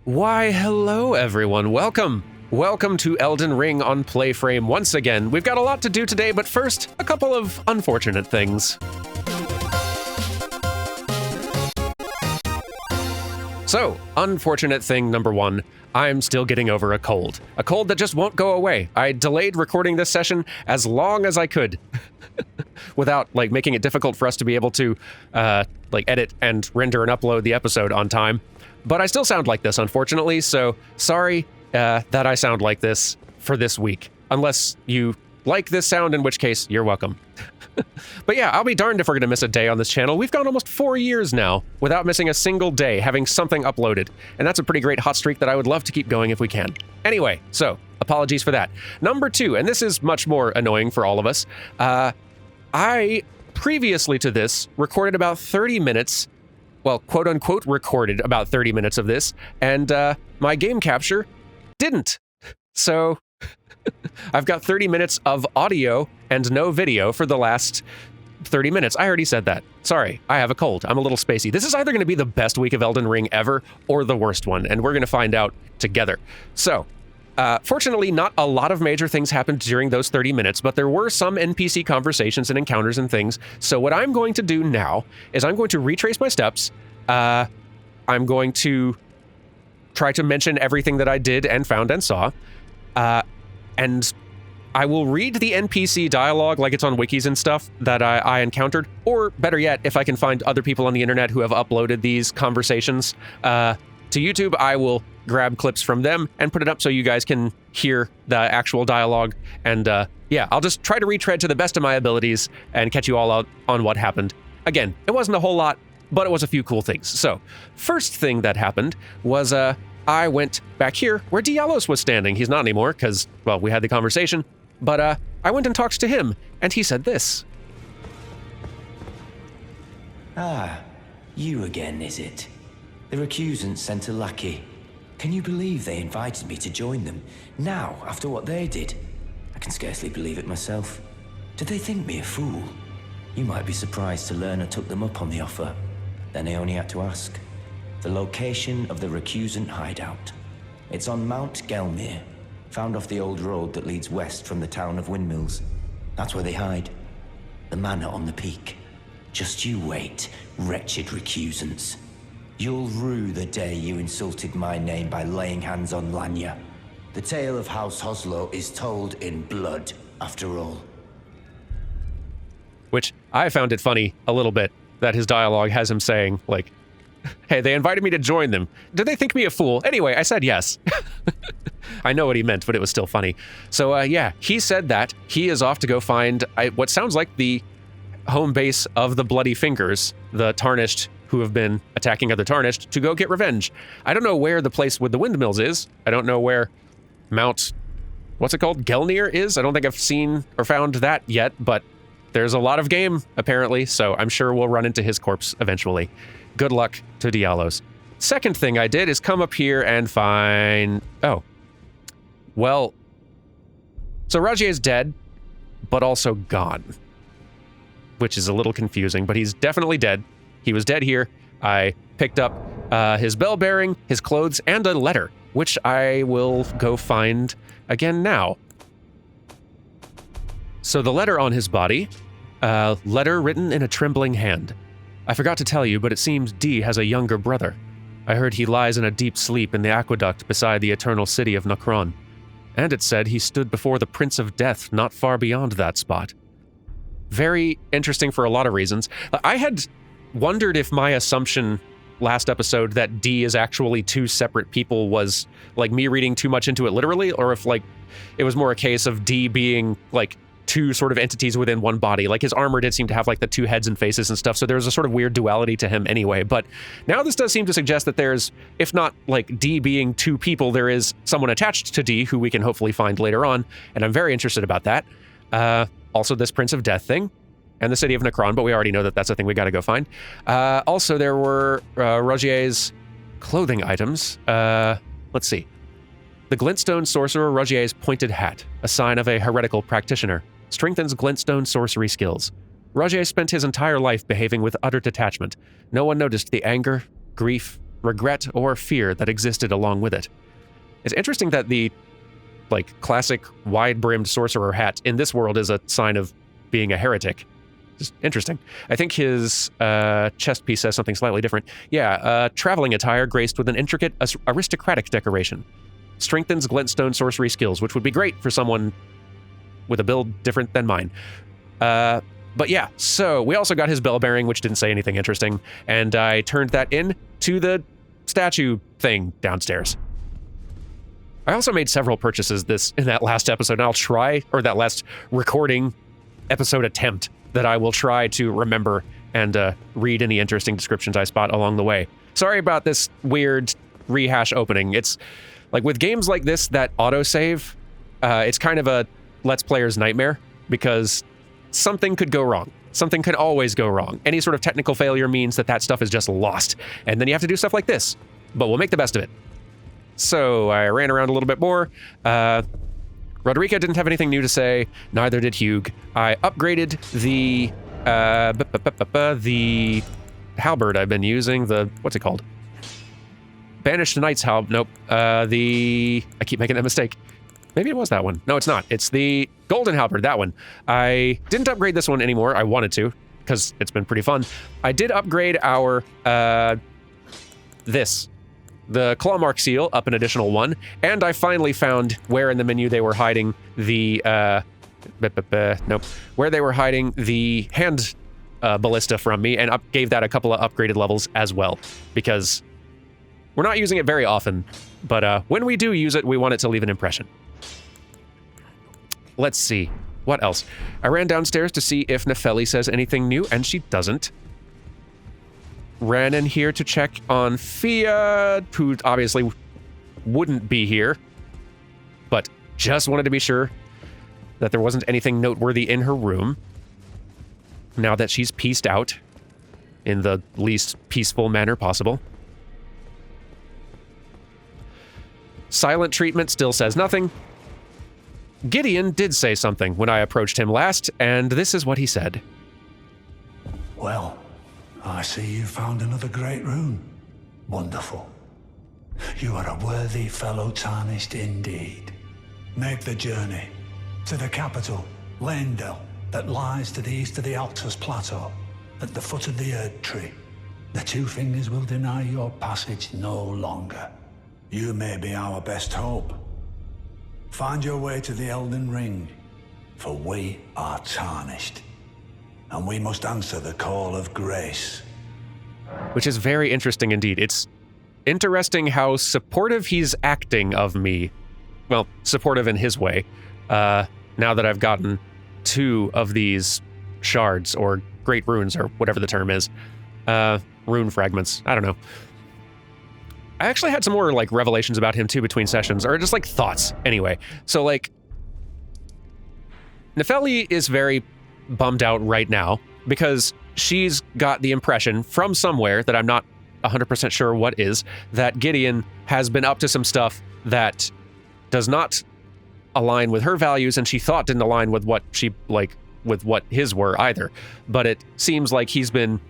Why, hello everyone, welcome! Welcome to Elden Ring on PlayFrame once again. We've got a lot to do today, but first, a couple of unfortunate things. So, unfortunate thing number one, I'm still getting over a cold. A cold that just won't go away. I delayed recording this session as long as I could without, making it difficult for us to be able to, edit and render and upload the episode on time. But I still sound like this, unfortunately, so sorry that I sound like this for this week. Unless you like this sound, in which case, you're welcome. But yeah, I'll be darned if we're going to miss a day on this channel. We've gone almost 4 years now without missing a single day, having something uploaded. And that's a pretty great hot streak that I would love to keep going if we can. Anyway, so, apologies for that. Number two, and this is much more annoying for all of us, I, previously to this, recorded about 30 minutes, well, quote-unquote recorded about 30 minutes of this, and my game capture didn't. So I've got 30 minutes of audio and no video for the last 30 minutes. I already said that. Sorry, I have a cold. I'm a little spacey. This is either going to be the best week of Elden Ring ever or the worst one, and we're going to find out together. So, fortunately, not a lot of major things happened during those 30 minutes, but there were some NPC conversations and encounters and things. So what I'm going to do now is I'm going to retrace my steps. I'm going to try to mention everything that I did and found and saw. And I will read the NPC dialogue like it's on wikis and stuff that I encountered, or better yet, if I can find other people on the internet who have uploaded these conversations to YouTube, I will grab clips from them and put it up so you guys can hear the actual dialogue. And yeah, I'll just try to retread to the best of my abilities and catch you all out on what happened. Again, it wasn't a whole lot, but it was a few cool things. So, first thing that happened was I went back here where Diallos was standing. He's not anymore because, well, we had the conversation. But I went and talked to him, and he said this. Ah, you again, is it? The recusants sent a lackey. Can you believe they invited me to join them? Now, after what they did? I can scarcely believe it myself. Did they think me a fool? You might be surprised to learn I took them up on the offer. Then I only had to ask. The location of the recusant hideout. It's on Mount Gelmir, found off the old road that leads west from the town of Windmills. That's where they hide. The manor on the peak. Just you wait, wretched recusants. You'll rue the day you insulted my name by laying hands on Lanya. The tale of House Hoslow is told in blood, after all. Which, I found it funny a little bit, that his dialogue has him saying, hey, they invited me to join them. Did they think me a fool? Anyway, I said yes. I know what he meant, but it was still funny. So, yeah, he said that. He is off to go find what sounds like the home base of the Bloody Fingers, the Tarnished who have been attacking other Tarnished, to go get revenge. I don't know where the place with the windmills is. I don't know where Mount, what's it called, Gelmir is? I don't think I've seen or found that yet, but there's a lot of game, apparently, so I'm sure we'll run into his corpse eventually. Good luck to Diallos. Second thing I did is come up here and find... Oh. Well, so Rajier is dead, but also gone. Which is a little confusing, but he's definitely dead. He was dead here. I picked up his bell bearing, his clothes, and a letter, which I will go find again now. So the letter on his body, letter written in a trembling hand. I forgot to tell you, but it seems D has a younger brother. I heard he lies in a deep sleep in the aqueduct beside the eternal city of Nokron. And it said he stood before the Prince of Death not far beyond that spot. Very interesting for a lot of reasons. I had wondered if my assumption last episode that D is actually two separate people was me reading too much into it literally, or if it was more a case of D being two sort of entities within one body. His armor did seem to have the two heads and faces and stuff, so there's a sort of weird duality to him anyway. But now this does seem to suggest that there's, if not D being two people, there is someone attached to D who we can hopefully find later on, and I'm very interested about that. Also this Prince of Death thing, and the city of Nokron, but we already know that that's a thing we gotta go find. Also there were Rogier's clothing items. Let's see. The Glintstone Sorcerer Rogier's pointed hat, a sign of a heretical practitioner, strengthens Glintstone sorcery skills. Rogier spent his entire life behaving with utter detachment. No one noticed the anger, grief, regret or fear that existed along with it. It's interesting that the classic wide-brimmed sorcerer hat in this world is a sign of being a heretic. Just interesting. I think his chest piece says something slightly different. Yeah, traveling attire graced with an intricate aristocratic decoration. Strengthens glintstone sorcery skills, which would be great for someone with a build different than mine. But yeah, so we also got his bell bearing, which didn't say anything interesting, and I turned that in to the statue thing downstairs. I also made several purchases in that last episode, and I'll try, or that last recording episode attempt, that I will try to remember and read any interesting descriptions I spot along the way. Sorry about this weird rehash opening. It's like with games like this that autosave, it's kind of a Let's Player's nightmare, because something could go wrong. Something could always go wrong. Any sort of technical failure means that stuff is just lost. And then you have to do stuff like this. But we'll make the best of it. So I ran around a little bit more. Roderica didn't have anything new to say. Neither did Hugh. I upgraded the halberd I've been using. What's it called? Banished Knight's halberd. Nope. I keep making that mistake. Maybe it was that one. No, it's not. It's the golden halberd, that one. I didn't upgrade this one anymore. I wanted to, because it's been pretty fun. I did upgrade our, the clawmark seal up an additional one, and I finally found where in the menu they were hiding the, where they were hiding the hand ballista from me, and gave that a couple of upgraded levels as well, because we're not using it very often, but when we do use it, we want it to leave an impression. Let's see. What else? I ran downstairs to see if Nefeli says anything new, and she doesn't. Ran in here to check on Fia, who obviously wouldn't be here, but just wanted to be sure that there wasn't anything noteworthy in her room, now that she's pieced out in the least peaceful manner possible. Silent treatment still says nothing. Gideon did say something when I approached him last, and this is what he said. Well, I see you found another great rune. Wonderful. You are a worthy fellow tarnished indeed. Make the journey to the capital, Leyndell, that lies to the east of the Altus Plateau, at the foot of the Erd Tree. The Two Fingers will deny your passage no longer. You may be our best hope. Find your way to the Elden Ring, for we are tarnished, and we must answer the call of grace. Which is very interesting indeed. It's interesting how supportive he's acting of me. Well, supportive in his way, now that I've gotten 2 of these shards, or great runes, or whatever the term is. Rune fragments, I don't know. I actually had some more, revelations about him, too, between sessions, or just, thoughts, anyway. So, Nefeli is very bummed out right now, because she's got the impression from somewhere that I'm not 100% sure what is, that Gideon has been up to some stuff that does not align with her values, and she thought didn't align with what she, with what his were either. But it seems like he's been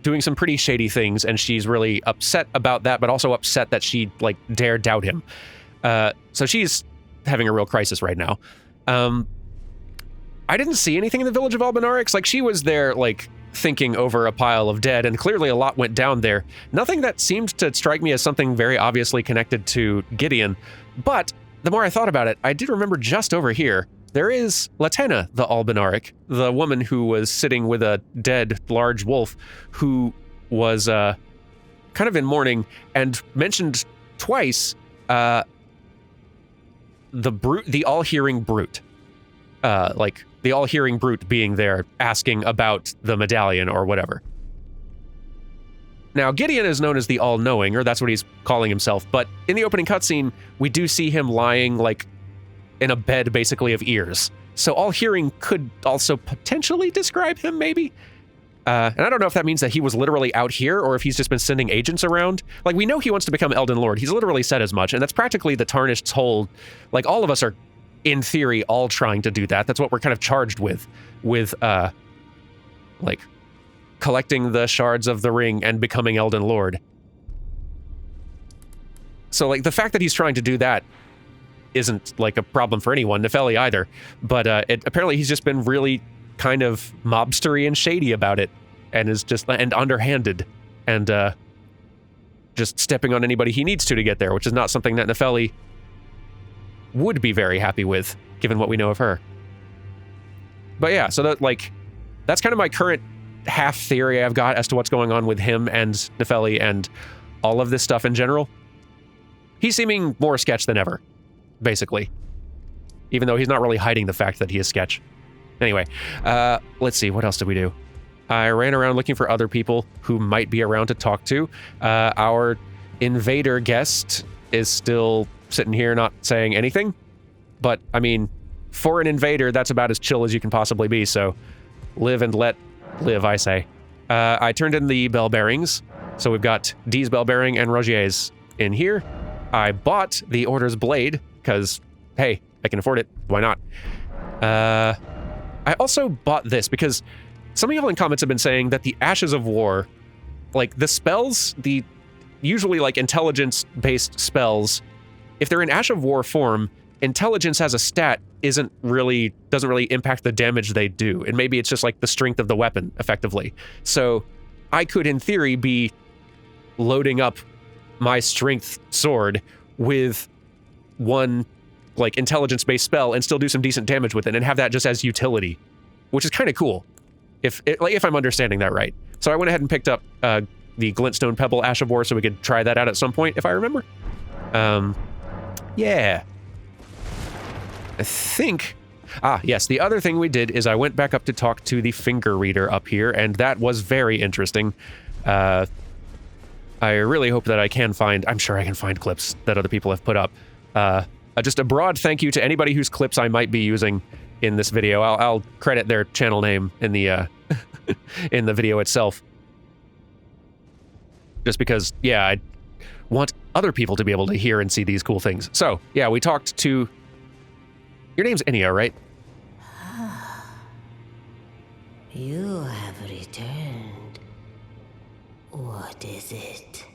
doing some pretty shady things, and she's really upset about that, but also upset that she, dare doubt him. So she's having a real crisis right now. I didn't see anything in the village of Albinarix. She was there, thinking over a pile of dead, and clearly a lot went down there. Nothing that seemed to strike me as something very obviously connected to Gideon, but the more I thought about it, I did remember just over here, there is Latena the Albinaric, the woman who was sitting with a dead large wolf, who was kind of in mourning, and mentioned twice the all-hearing brute. The all-hearing brute being there asking about the medallion or whatever. Now, Gideon is known as the all-knowing, or that's what he's calling himself, but in the opening cutscene, we do see him lying, in a bed, basically, of ears. So all-hearing could also potentially describe him, maybe? And I don't know if that means that he was literally out here, or if he's just been sending agents around. We know he wants to become Elden Lord. He's literally said as much, and that's practically the Tarnished's whole... all of us are, in theory, all trying to do that. That's what we're kind of charged with, collecting the shards of the ring and becoming Elden Lord. So, like, the fact that he's trying to do that isn't, like, a problem for anyone, Nefeli either. But apparently he's just been really kind of mobstery and shady about it, and is just, and underhanded, and just stepping on anybody he needs to get there, which is not something that Nefeli would be very happy with, given what we know of her. But yeah, so that, like, that's kind of my current half theory I've got as to what's going on with him and Nefeli and all of this stuff in general. He's seeming more sketch than ever, basically. Even though he's not really hiding the fact that he is sketch. Anyway, let's see, what else did we do? I ran around looking for other people who might be around to talk to. Our invader guest is still sitting here not saying anything. But, I mean, for an invader, that's about as chill as you can possibly be, so live and let live, I say. I turned in the bell bearings, so we've got Dee's bell bearing and Rogier's in here. I bought the Order's blade, because, hey, I can afford it. Why not? I also bought this because some of y'all in comments have been saying that the Ashes of War, like, the spells, the usually, like, intelligence-based spells, if they're in Ash of War form, intelligence as a stat doesn't really impact the damage they do. And maybe it's just, like, the strength of the weapon, effectively. So I could, in theory, be loading up my strength sword with one, like, intelligence-based spell and still do some decent damage with it and have that just as utility, which is kind of cool, if I'm understanding that right. So I went ahead and picked up the Glintstone Pebble Ash of War so we could try that out at some point, if I remember. Yeah. I think... yes, the other thing we did is I went back up to talk to the finger reader up here, and that was very interesting. I really hope that I can find... I'm sure I can find clips that other people have put up. Just a broad thank you to anybody whose clips I might be using in this video. I'll credit their channel name in the in the video itself. Just because, yeah, I want other people to be able to hear and see these cool things. So, yeah, we talked to... Your name's Enya, right? You have returned. What is it?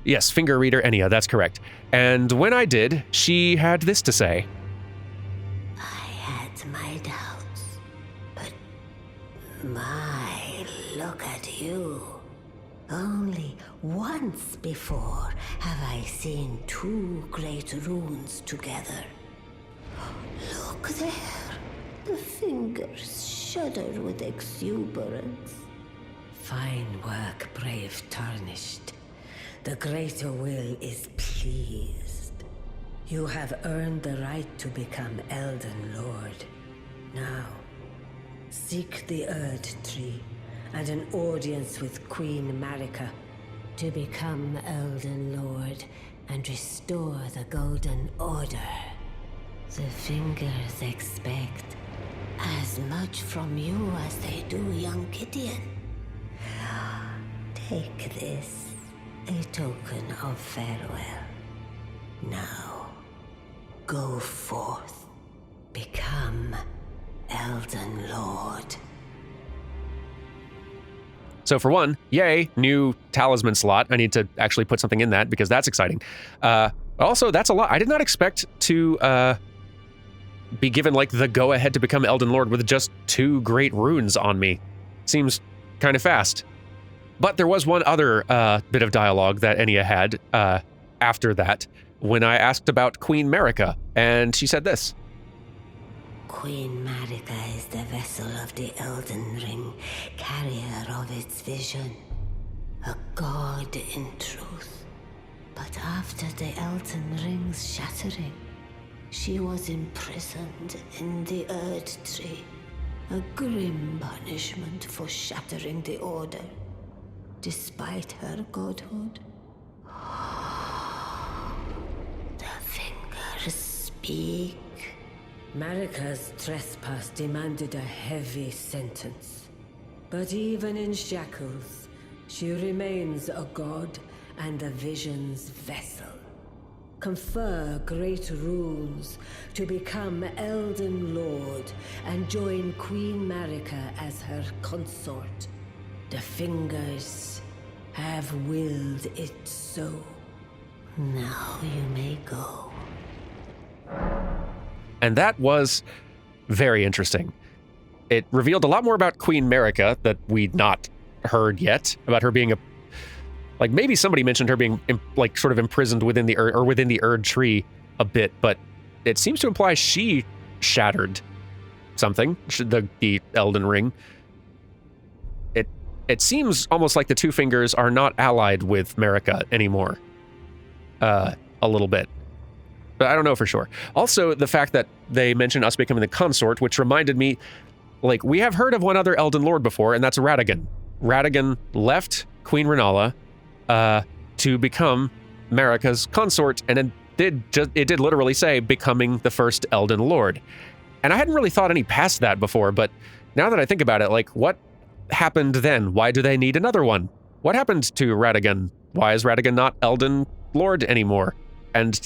Yes, finger reader Enya, that's correct. And when I did, she had this to say. I had my doubts, but look at you. Only once before have I seen two great runes together. Look there. The fingers shudder with exuberance. Fine work, brave Tarnished. The Greater Will is pleased. You have earned the right to become Elden Lord. Now, seek the Erd Tree and an audience with Queen Marika to become Elden Lord and restore the Golden Order. The fingers expect as much from you as they do young Gideon. Take this, a token of farewell. Now, go forth, become Elden Lord. So for one, yay, new talisman slot. I need to actually put something in that because that's exciting. Also, that's a lot. I did not expect to be given, like, the go-ahead to become Elden Lord with just 2 great runes on me. Seems kind of fast. But there was one other bit of dialogue that Enya had after that, when I asked about Queen Marika, and she said this. Queen Marika is the vessel of the Elden Ring, carrier of its vision. A god in truth. But after the Elden Ring's shattering, she was imprisoned in the Erd Tree. A grim punishment for shattering the Order, despite her godhood. The fingers speak. Marika's trespass demanded a heavy sentence. But even in shackles, she remains a god and the vision's vessel. Confer great runes to become Elden Lord and join Queen Marika as her consort. The fingers have willed it so. Now you may go. And that was very interesting. It revealed a lot more about Queen Marika that we'd not heard yet, about her being like maybe somebody mentioned her being like sort of imprisoned within the Erd tree a bit, but it seems to imply she shattered something, the Elden Ring. It seems almost like the Two Fingers are not allied with Marika anymore. A little bit. But I don't know for sure. Also, the fact that they mentioned us becoming the consort, which reminded me, like, we have heard of one other Elden Lord before, and that's Radagon. Radagon left Queen Renala to become Marika's consort, and it did literally say becoming the first Elden Lord. And I hadn't really thought any past that before, but now that I think about it, like, what happened then? Why do they need another one? What happened to Radagon? Why is Radagon not Elden Lord anymore? And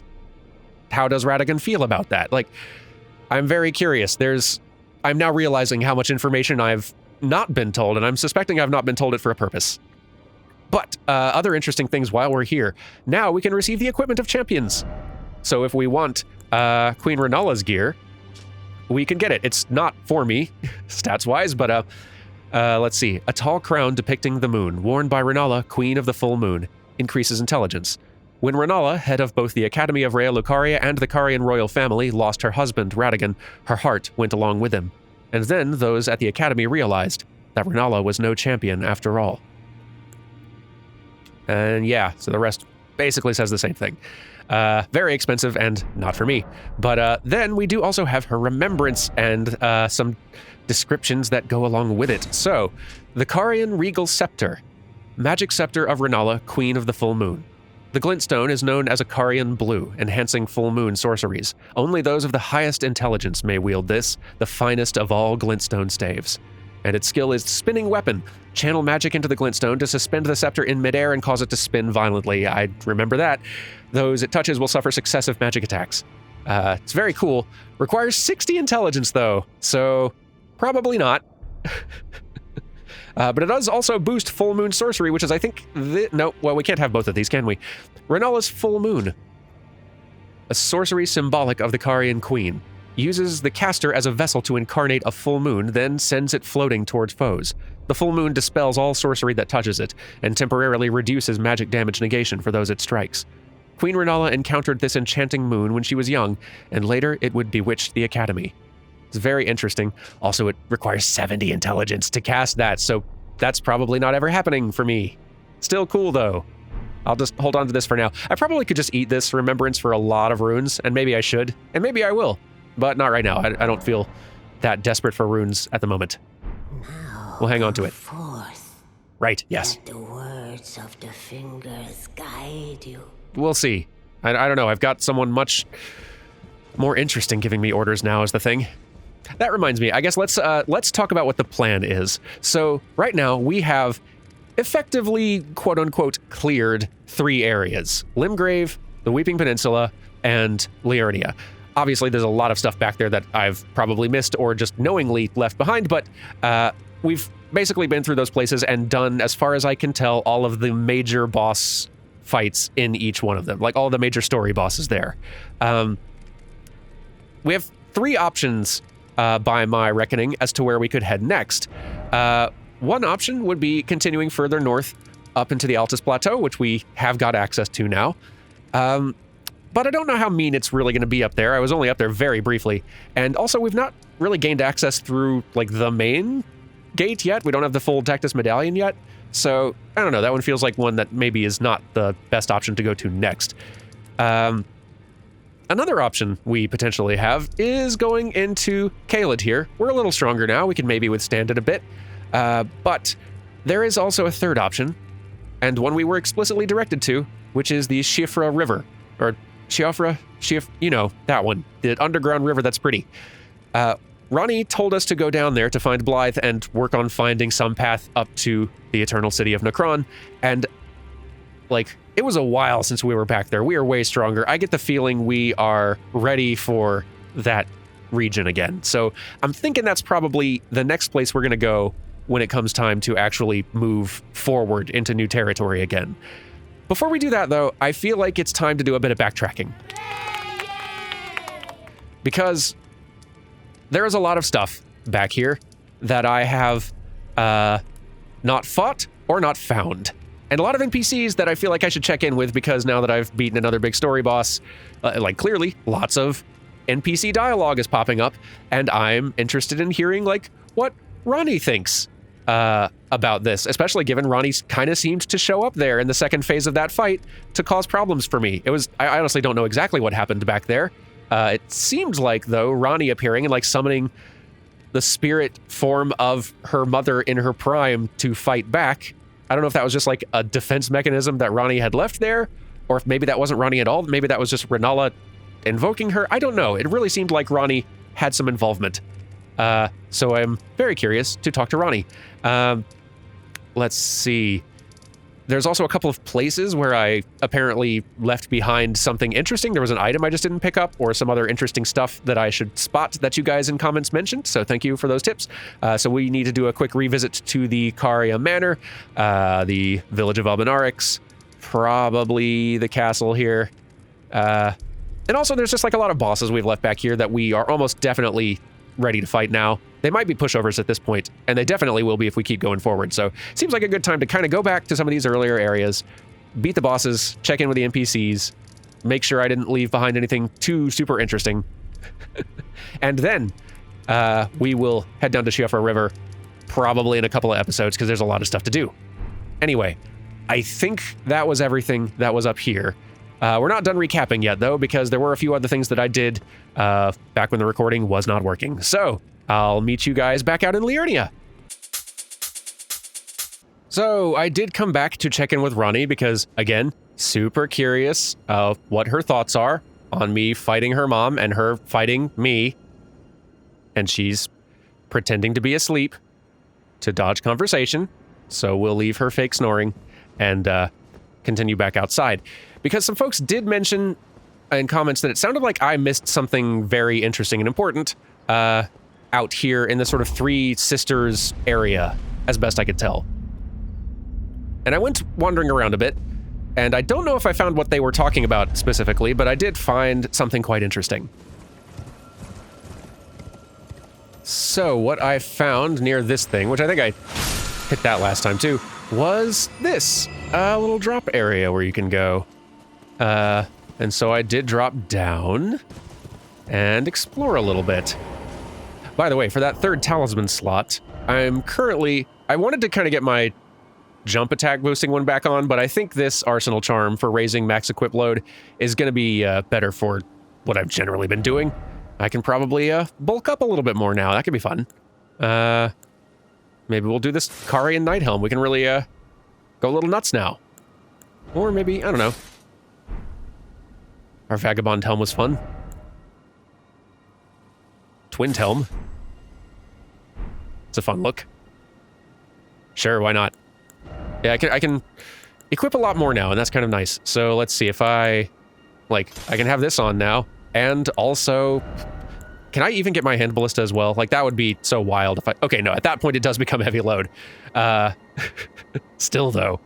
how does Radagon feel about that? Like, I'm very curious. I'm now realizing how much information I've not been told, and I'm suspecting I've not been told it for a purpose. But other interesting things while we're here. Now we can receive the equipment of champions. So if we want Queen Renala's gear, we can get it. It's not for me, stats-wise, but let's see. A tall crown depicting the moon, worn by Renala, Queen of the Full Moon, increases intelligence. When Renala, head of both the Academy of Rea Lucaria and the Carian royal family, lost her husband, Radagon, her heart went along with him. And then those at the Academy realized that Renala was no champion after all. And yeah, so the rest basically says the same thing. Very expensive and not for me. But then we do also have her remembrance and some descriptions that go along with it. So, the Carian Regal Scepter. Magic Scepter of Renala, Queen of the Full Moon. The glintstone is known as a Carian blue, enhancing full moon sorceries. Only those of the highest intelligence may wield this, the finest of all glintstone staves. And its skill is Spinning Weapon. Channel magic into the glintstone to suspend the scepter in midair and cause it to spin violently. I remember that. Those it touches will suffer successive magic attacks. It's very cool. Requires 60 intelligence though, so probably not. But it does also boost Full Moon Sorcery, which is, I think, we can't have both of these, can we? Renala's Full Moon. A sorcery symbolic of the Carian Queen. Uses the caster as a vessel to incarnate a full moon, then sends it floating towards foes. The full moon dispels all sorcery that touches it, and temporarily reduces magic damage negation for those it strikes. Queen Renala encountered this enchanting moon when she was young, and later it would bewitch the Academy. It's very interesting. Also, it requires 70 intelligence to cast that, so that's probably not ever happening for me. Still cool, though. I'll just hold on to this for now. I probably could just eat this remembrance for a lot of runes, and maybe I should, and maybe I will. But not right now. I don't feel that desperate for runes at the moment. Now we'll hang on to it. Forth. Right, yes. Let the words of the fingers guide you. We'll see. I don't know. I've got someone much more interesting giving me orders now is the thing. That reminds me, I guess let's talk about what the plan is. So right now we have effectively, quote unquote, cleared 3 areas. Limgrave, the Weeping Peninsula, and Liurnia. Obviously there's a lot of stuff back there that I've probably missed or just knowingly left behind, but we've basically been through those places and done, as far as I can tell, all of the major boss fights in each one of them, like all the major story bosses there. We have 3 options by my reckoning, as to where we could head next. One option would be continuing further north up into the Altus Plateau, which we have got access to now. But I don't know how mean it's really going to be up there. I was only up there very briefly. And also, we've not really gained access through, like, the main gate yet. We don't have the full Tactus Medallion yet. So, I don't know. That one feels like one that maybe is not the best option to go to next. Another option we potentially have is going into Caelid here. We're a little stronger now. We can maybe withstand it a bit. But there is also a third option, and one we were explicitly directed to, which is the Shifra River. Or Chiofra? You know, that one. The underground river that's pretty. Ronnie told us to go down there to find Blythe and work on finding some path up to the Eternal City of Necron. And, like, it was a while since we were back there. We are way stronger. I get the feeling we are ready for that region again. So I'm thinking that's probably the next place we're going to go when it comes time to actually move forward into new territory again. Before we do that, though, I feel like it's time to do a bit of backtracking. Because there is a lot of stuff back here that I have not fought or not found. And a lot of NPCs that I feel like I should check in with, because now that I've beaten another big story boss, like clearly lots of NPC dialogue is popping up, and I'm interested in hearing like what Ronnie thinks about this, especially given Ronnie kind of seemed to show up there in the second phase of that fight to cause problems for me. I honestly don't know exactly what happened back there. It seemed like, though, Ronnie appearing and like summoning the spirit form of her mother in her prime to fight back. I don't know if that was just like a defense mechanism that Ronnie had left there, or if maybe that wasn't Ronnie at all. Maybe that was just Renala invoking her. I don't know. It really seemed like Ronnie had some involvement. So I'm very curious to talk to Ronnie. Let's see. There's also a couple of places where I apparently left behind something interesting. There was an item I just didn't pick up, or some other interesting stuff that I should spot that you guys in comments mentioned. So thank you for those tips. So we need to do a quick revisit to the Carrie Manor, the village of Albinarix, probably the castle here. And also there's just like a lot of bosses we've left back here that we are almost definitely ready to fight now. They might be pushovers at this point, and they definitely will be if we keep going forward. So seems like a good time to kind of go back to some of these earlier areas, beat the bosses, check in with the NPCs, make sure I didn't leave behind anything too super interesting. And then we will head down to Shiofra River probably in a couple of episodes, because there's a lot of stuff to do. Anyway, I think that was everything that was up here. We're not done recapping yet, though, because there were a few other things that I did back when the recording was not working. So I'll meet you guys back out in Liurnia. So I did come back to check in with Ronnie because, again, super curious of what her thoughts are on me fighting her mom and her fighting me. And she's pretending to be asleep to dodge conversation. So we'll leave her fake snoring and continue back outside. Because some folks did mention in comments that it sounded like I missed something very interesting and important out here in the sort of Three Sisters area, as best I could tell. And I went wandering around a bit, and I don't know if I found what they were talking about specifically, but I did find something quite interesting. So what I found near this thing, which I think I hit that last time too, was this, a little drop area where you can go. And so I did drop down and explore a little bit. By the way, for that third talisman slot, I wanted to kind of get my jump attack boosting one back on, but I think this Arsenal Charm for raising max equip load is going to be better for what I've generally been doing. I can probably bulk up a little bit more now. That could be fun. Maybe we'll do this Carrie and Nighthelm. We can really go a little nuts now. Or maybe, I don't know. Our Vagabond Helm was fun. Twin Helm. It's a fun look. Sure, why not? Yeah, I can equip a lot more now, and that's kind of nice. So let's see if I can have this on now, and also, can I even get my hand ballista as well? Like, that would be so wild if okay, no, at that point it does become heavy load. Still though.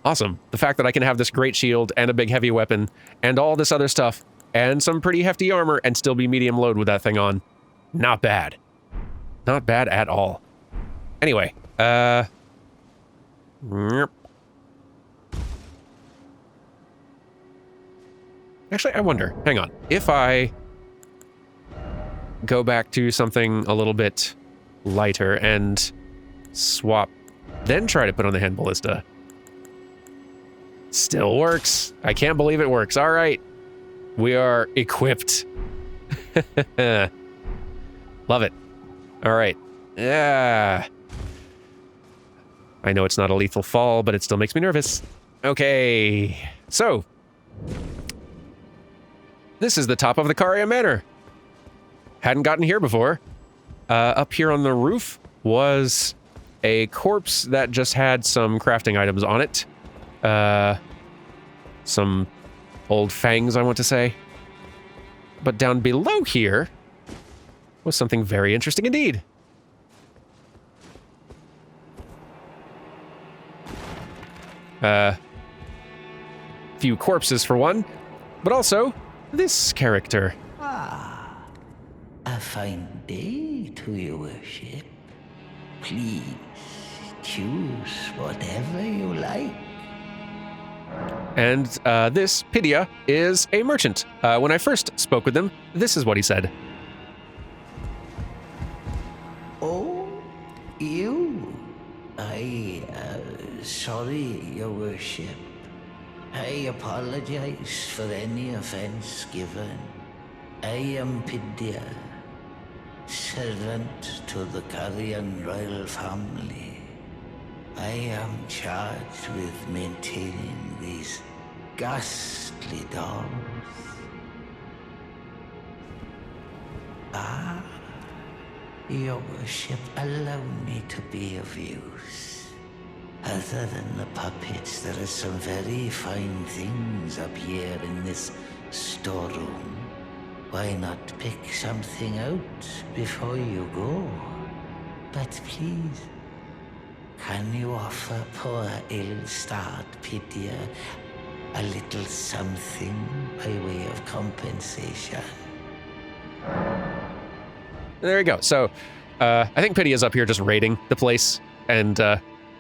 Awesome. The fact that I can have this great shield and a big heavy weapon and all this other stuff and some pretty hefty armor and still be medium load with that thing on. Not bad. Not bad at all. Anyway, actually, I wonder, hang on, if I go back to something a little bit lighter and swap, then try to put on the hand ballista. Still works. I can't believe it works. All right. We are equipped. Love it. All right. Yeah. I know it's not a lethal fall, but it still makes me nervous. Okay. So, this is the top of the Carrie Manor. Hadn't gotten here before. Up here on the roof was a corpse that just had some crafting items on it. Some old fangs, I want to say. But down below here was something very interesting indeed. Few corpses for one, but also this character. A fine day to your worship. Please, choose whatever you like. And this Pidia is a merchant. When I first spoke with him, this is what he said. Oh, you? Sorry, your worship. I apologize for any offense given. I am Pidia, servant to the Carrion royal family. I am charged with maintaining these ghastly dolls. Your worship, allow me to be of use. Other than the puppets, there are some very fine things up here in this storeroom. Why not pick something out before you go? But please, can you offer poor ill-starred Pidia a little something by way of compensation? There you go. So, I think Pidia's up here just raiding the place, and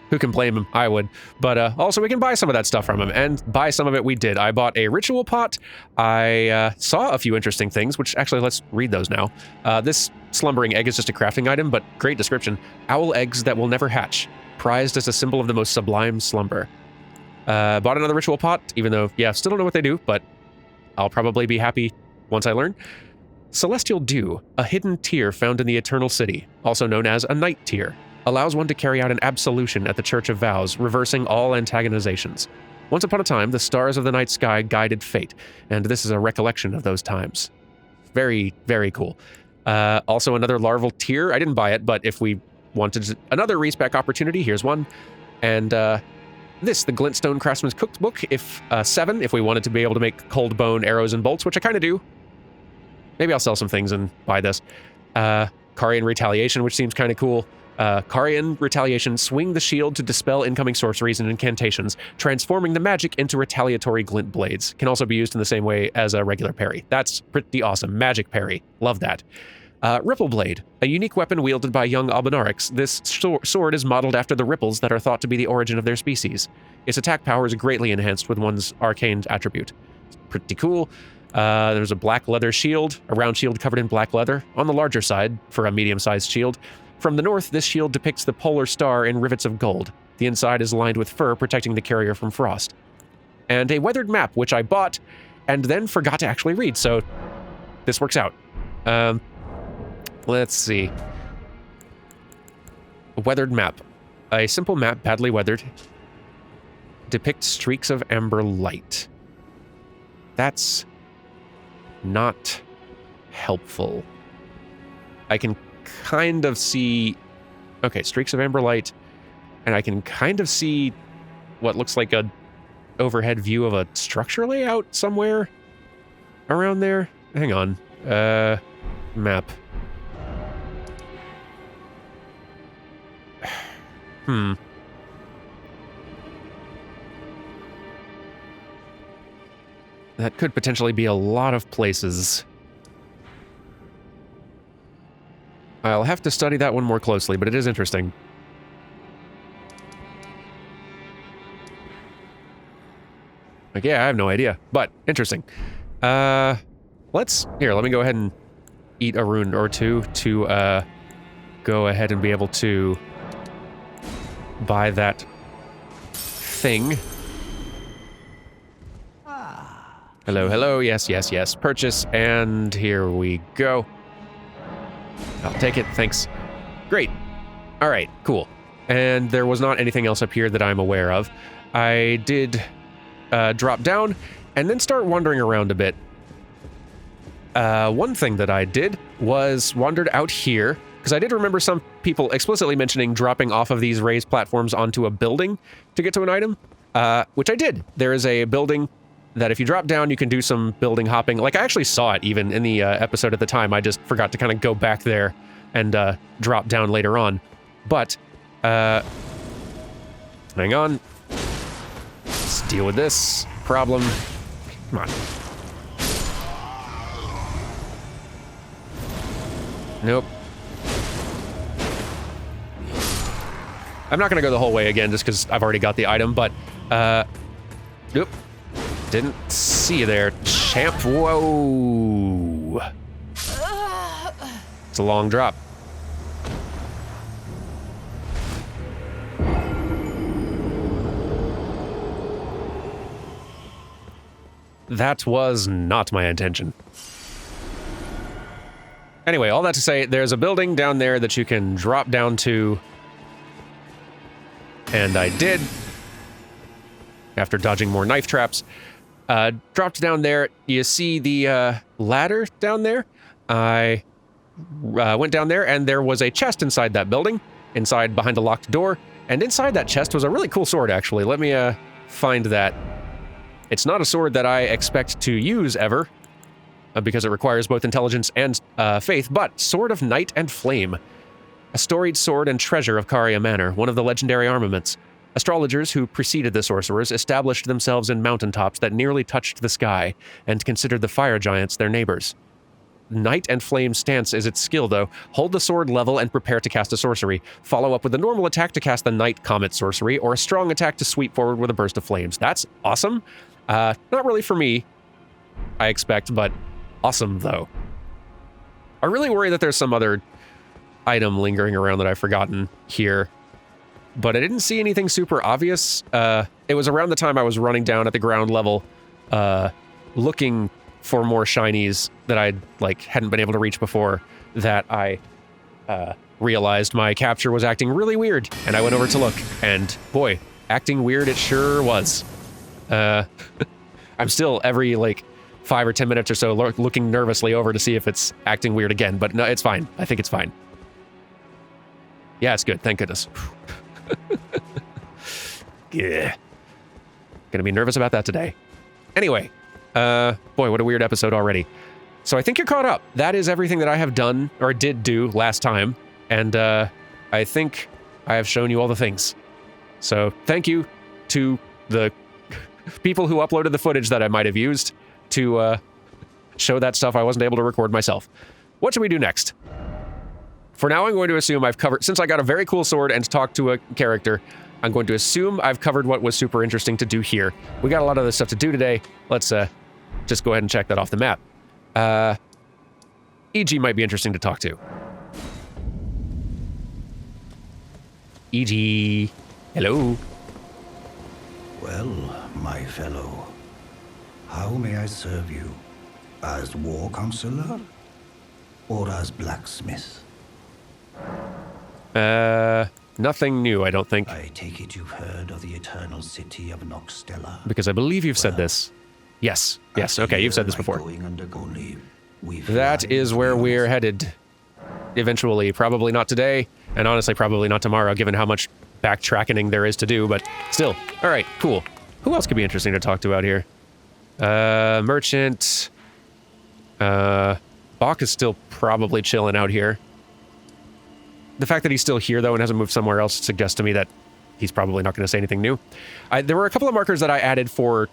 who can blame him? I would. But also, we can buy some of that stuff from him, and buy some of it we did. I bought a ritual pot. I saw a few interesting things, which actually, let's read those now. This slumbering egg is just a crafting item, but great description. Owl eggs that will never hatch, prized as a symbol of the most sublime slumber. Bought another ritual pot, even though, yeah, still don't know what they do, but I'll probably be happy once I learn. Celestial Dew, a hidden tear found in the Eternal City, also known as a night tear, allows one to carry out an absolution at the Church of Vows, reversing all antagonizations. Once upon a time, the stars of the night sky guided fate, and this is a recollection of those times. Very, very cool. Also another larval tear. I didn't buy it, but if we wanted another respec opportunity, here's one. And this, the Glintstone Craftsman's Cookbook, if 7, if we wanted to be able to make cold bone arrows and bolts, which I kind of do. Maybe I'll sell some things and buy this. Carrie Retaliation, which seems kind of cool. Carrie Retaliation, swing the shield to dispel incoming sorceries and incantations, transforming the magic into retaliatory glint blades. Can also be used in the same way as a regular parry. That's pretty awesome. Magic parry. Love that. Ripple Blade, a unique weapon wielded by young Albinarix. This sword is modeled after the ripples that are thought to be the origin of their species. Its attack power is greatly enhanced with one's arcane attribute. It's pretty cool. There's a black leather shield, a round shield covered in black leather, on the larger side for a medium-sized shield. From the north, this shield depicts the polar star in rivets of gold. The inside is lined with fur, protecting the carrier from frost. And a weathered map, which I bought and then forgot to actually read, so this works out. Let's see. A weathered map. A simple map, badly weathered, depicts streaks of amber light. That's not helpful. I can kind of see... Okay, streaks of amber light, and I can kind of see what looks like a overhead view of a structure layout somewhere around there. Hang on. Map. That could potentially be a lot of places. I'll have to study that one more closely, but it is interesting. Like, yeah, I have no idea, but interesting. Let me go ahead and eat a rune or two to, go ahead and be able to buy that thing. Hello, hello, yes, yes, yes. Purchase, and here we go. I'll take it, thanks. Great. All right, cool. And there was not anything else up here that I'm aware of. I did drop down and then start wandering around a bit. One thing that I did was wandered out here, because I did remember some people explicitly mentioning dropping off of these raised platforms onto a building to get to an item, which I did. There is a building that if you drop down, you can do some building hopping. Like, I actually saw it even in the episode at the time. I just forgot to kind of go back there and drop down later on. But, hang on. Deal with this problem. Come on. Nope. I'm not gonna go the whole way again just because I've already got the item, but, nope. Didn't see you there, champ. Whoa. It's a long drop. That was not my intention. Anyway, all that to say, there's a building down there that you can drop down to. And I did. After dodging more knife traps. Dropped down there. You see the ladder down there? I went down there and there was a chest inside that building. Inside behind a locked door. And inside that chest was a really cool sword, actually. Let me find that. It's not a sword that I expect to use ever, because it requires both intelligence and faith, but Sword of Night and Flame. A storied sword and treasure of Carrie Manor, one of the legendary armaments. Astrologers who preceded the sorcerers established themselves in mountaintops that nearly touched the sky, and considered the fire giants their neighbors. Night and Flame stance is its skill, though. Hold the sword level and prepare to cast a sorcery. Follow up with a normal attack to cast the Night Comet sorcery, or a strong attack to sweep forward with a burst of flames. That's awesome. Not really for me, I expect, but awesome, though. I really worry that there's some other item lingering around that I've forgotten here, but I didn't see anything super obvious. It was around the time I was running down at the ground level, looking for more shinies that I hadn't been able to reach before, that I realized my capture was acting really weird, and I went over to look, and boy, acting weird it sure was. I'm still every 5 or 10 minutes or so looking nervously over to see if it's acting weird again, but no, it's fine. I think it's fine. Yeah, it's good. Thank goodness. Yeah. Gonna be nervous about that today. Anyway, boy, what a weird episode already. So I think you're caught up. That is everything that I have done, or did do last time, and I think I have shown you all the things. So thank you to the people who uploaded the footage that I might have used to show that stuff I wasn't able to record myself. What should we do next? For now, I'm going to assume I've covered, since I got a very cool sword and talked to a character, I'm going to assume I've covered what was super interesting to do here. We got a lot of other stuff to do today. Let's just go ahead and check that off the map. EG might be interesting to talk to. EG, hello. Well, my fellow, how may I serve you? As war counselor? Or as blacksmith? Nothing new, I don't think. I take it you've heard of the eternal city of Noxtella? Because I believe you've said this. Yes, okay, you've said this before. That is where we're headed. Eventually, probably not today, and honestly, probably not tomorrow, given how much backtracking there is to do, but still. All right, cool. Who else could be interesting to talk to out here? Merchant. Bach is still probably chilling out here. The fact that he's still here, though, and hasn't moved somewhere else suggests to me that he's probably not going to say anything new. There were a couple of markers that I added for,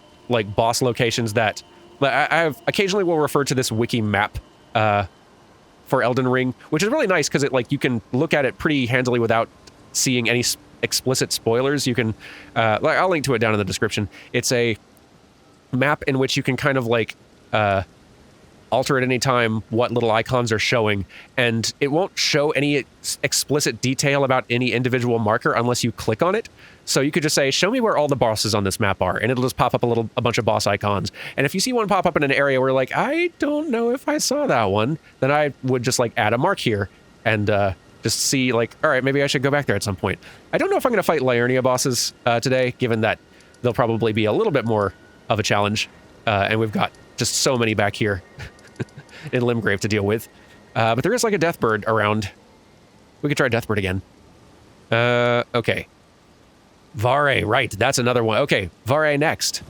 boss locations that... I occasionally will refer to this wiki map for Elden Ring, which is really nice because you can look at it pretty handily without seeing any explicit spoilers. You can... I'll link to it down in the description. It's a map in which you can kind of, alter at any time what little icons are showing, and it won't show any explicit detail about any individual marker unless you click on it. So you could just say, show me where all the bosses on this map are, and it'll just pop up a bunch of boss icons. And if you see one pop up in an area where I don't know if I saw that one, then I would just add a mark here and just see all right, maybe I should go back there at some point. I don't know if I'm going to fight Liurnia bosses today, given that they'll probably be a little bit more of a challenge, and we've got just so many back here in Limgrave to deal with. But there is a Deathbird around. We could try Deathbird again. Okay. Vare, right, that's another one. Okay, Vare next.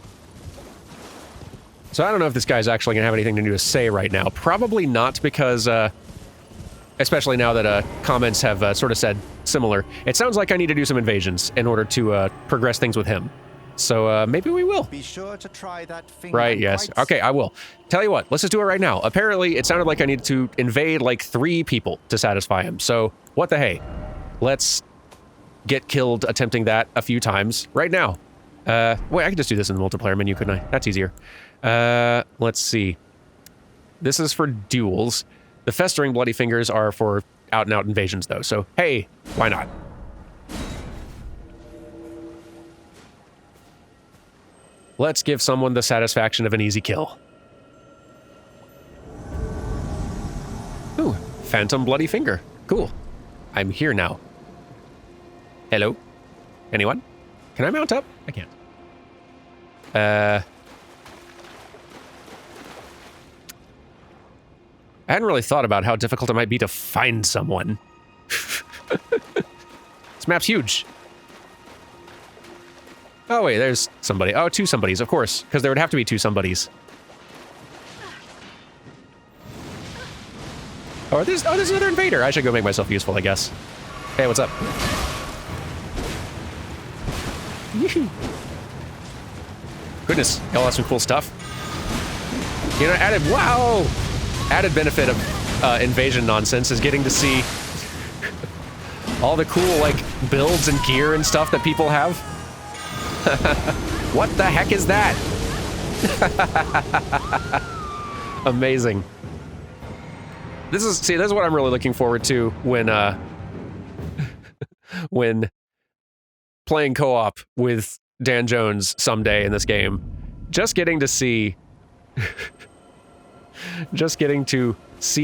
So I don't know if this guy's actually gonna have anything to say right now. Probably not, because, especially now that comments have sort of said similar. It sounds like I need to do some invasions in order to progress things with him. So maybe we will. Be sure to try that finger. Right, yes. Okay, I will. Tell you what, let's just do it right now. Apparently, it sounded like I needed to invade like 3 people to satisfy him. So, what the hey? Let's get killed attempting that a few times right now. Wait, I can just do this in the multiplayer menu, couldn't I? That's easier. Let's see. This is for duels. The festering bloody fingers are for out-and-out invasions, though. So, hey, why not? Let's give someone the satisfaction of an easy kill. Ooh, phantom bloody finger. Cool. I'm here now. Hello? Anyone? Can I mount up? I can't. I hadn't really thought about how difficult it might be to find someone. This map's huge. Oh, wait, there's somebody. Oh, 2 somebodies, of course, because there would have to be 2 somebodies. Oh, there's another invader. I should go make myself useful, I guess. Hey, what's up? Goodness, y'all have some cool stuff. You know, added benefit of invasion nonsense is getting to see all the cool, like, builds and gear and stuff that people have. What the heck is that? Amazing. This is what I'm really looking forward to when playing co-op with Dan Jones someday in this game. Just getting to see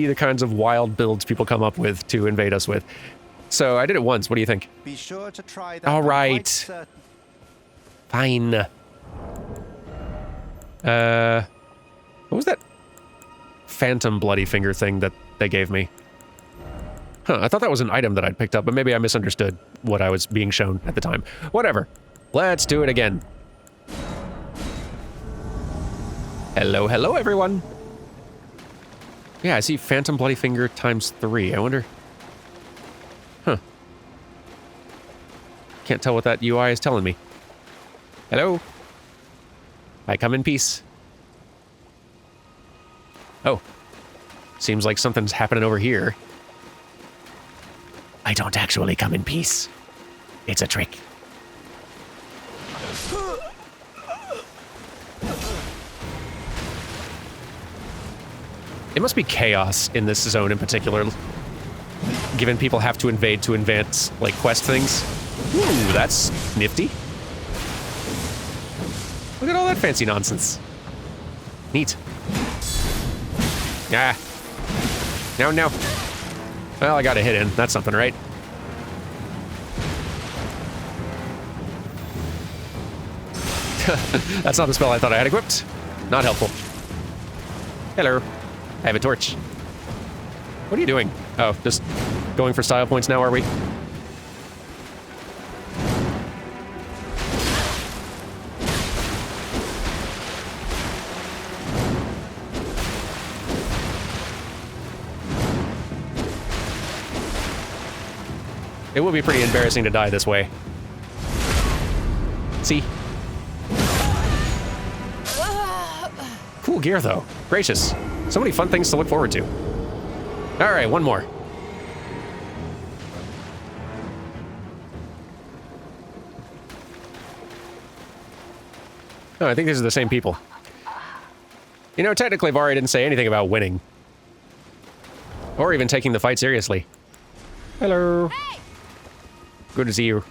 the kinds of wild builds people come up with to invade us with. So I did it once. What do you think? Be sure to try that. All right. Fine. What was that phantom bloody finger thing that they gave me? Huh, I thought that was an item that I'd picked up, but maybe I misunderstood what I was being shown at the time. Whatever. Let's do it again. Hello, hello, everyone. Yeah, I see phantom bloody finger times 3. I wonder... Huh. Can't tell what that UI is telling me. Hello? I come in peace. Oh. Seems like something's happening over here. I don't actually come in peace. It's a trick. It must be chaos in this zone in particular, given people have to invade to advance, like, quest things. Ooh, that's nifty. Look at all that fancy nonsense. Neat. Ah. No, no. Well, I got a hit in. That's something, right? That's not the spell I thought I had equipped. Not helpful. Hello. I have a torch. What are you doing? Oh, just going for style points now, are we? It would be pretty embarrassing to die this way. See? Cool gear, though. Gracious. So many fun things to look forward to. All right, one more. Oh, I think these are the same people. You know, technically, Vari didn't say anything about winning. Or even taking the fight seriously. Hello. Hey. Good to see you.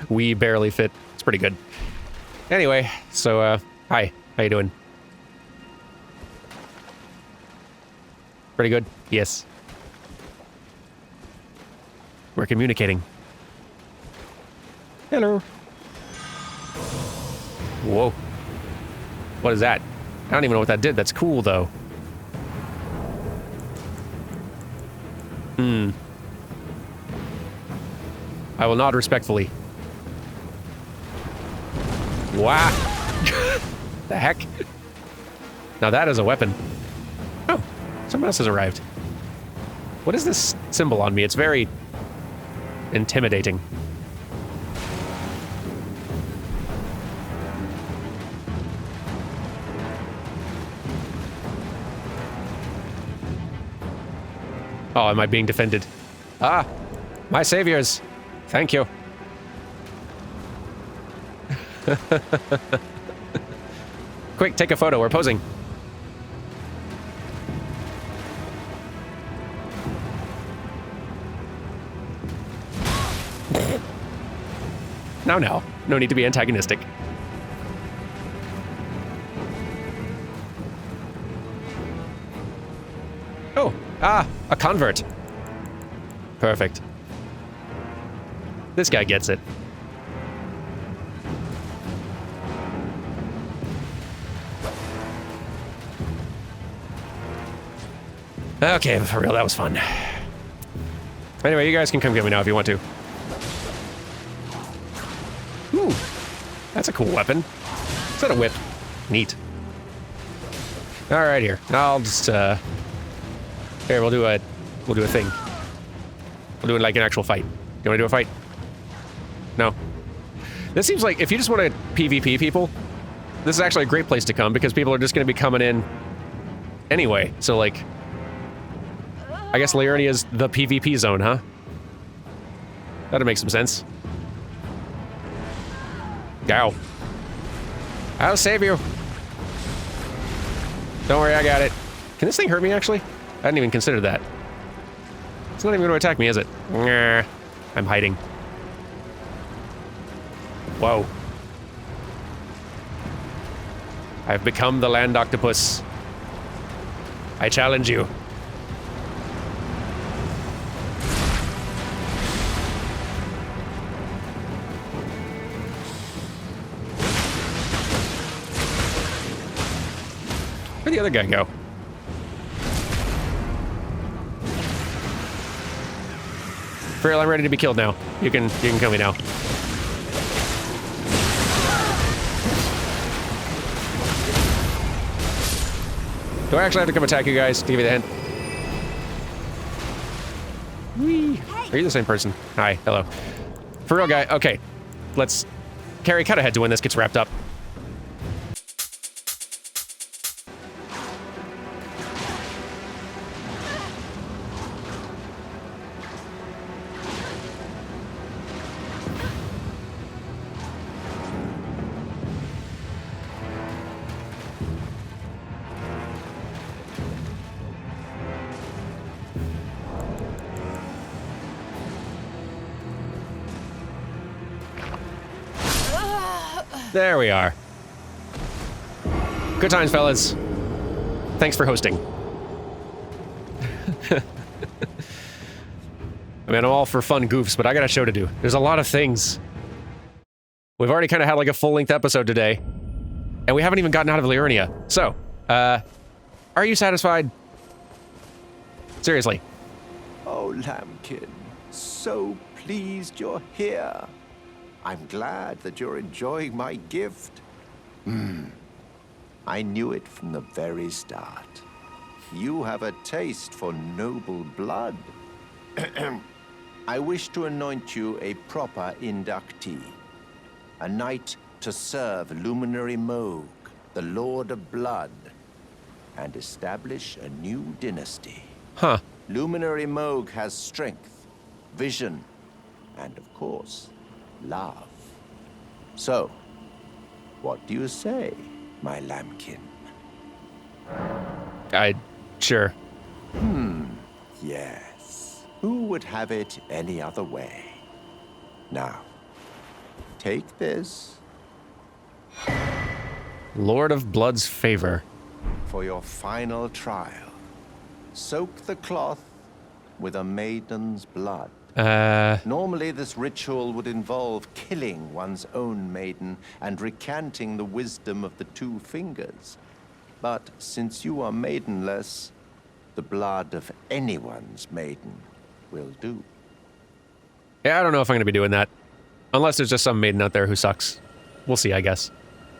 We barely fit. It's pretty good. Anyway, so, hi. How you doing? Pretty good? Yes. We're communicating. Hello. Whoa. What is that? I don't even know what that did. That's cool, though. I will nod respectfully. Wow. The heck? Now that is a weapon. Oh, someone else has arrived. What is this symbol on me? It's very intimidating. Oh, am I being defended? Ah, my saviors. Thank you. Quick, take a photo. We're posing. No. No need to be antagonistic. Oh, a convert. Perfect. This guy gets it. Okay, for real, that was fun. Anyway, you guys can come get me now if you want to. Ooh, that's a cool weapon. Is that a whip? Neat. All right, here. I'll just here. We'll do a thing. We'll do it like an actual fight. You want to do a fight? No. This seems like if you just want to PvP people, this is actually a great place to come because people are just going to be coming in anyway. So like, I guess Liurnia is the PvP zone, huh? That'd make some sense. Go. I'll save you. Don't worry, I got it. Can this thing hurt me, actually? I hadn't even considered that. It's not even going to attack me, is it? Nah, I'm hiding. Whoa. I've become the land octopus. I challenge you. Where'd the other guy go? Frail, I'm ready to be killed now. You can kill me now. Do I actually have to come attack you guys to give you the hint? Whee! Are you the same person? Hi, hello. For real, guy. Okay, let's. Carrie, cut ahead to when this gets wrapped up. There we are. Good times, fellas. Thanks for hosting. I mean, I'm all for fun goofs, but I got a show to do. There's a lot of things. We've already kind of had like a full-length episode today, and we haven't even gotten out of Liurnia. So, are you satisfied? Seriously. Oh, Lambkin, so pleased you're here. I'm glad that you're enjoying my gift. I knew it from the very start. You have a taste for noble blood. I wish to anoint you a proper inductee. A knight to serve Luminary Moog, the Lord of Blood, and establish a new dynasty. Huh. Luminary Moog has strength, vision, and of course, love. So, what do you say, my lambkin? Sure. Yes. Who would have it any other way? Now, take this Lord of Blood's favor. for your final trial. Soak the cloth with a maiden's blood. Normally, this ritual would involve killing one's own maiden and recanting the wisdom of the two fingers. But since you are maidenless, the blood of anyone's maiden will do. Yeah, I don't know if I'm gonna be doing that. Unless there's just some maiden out there who sucks. We'll see, I guess.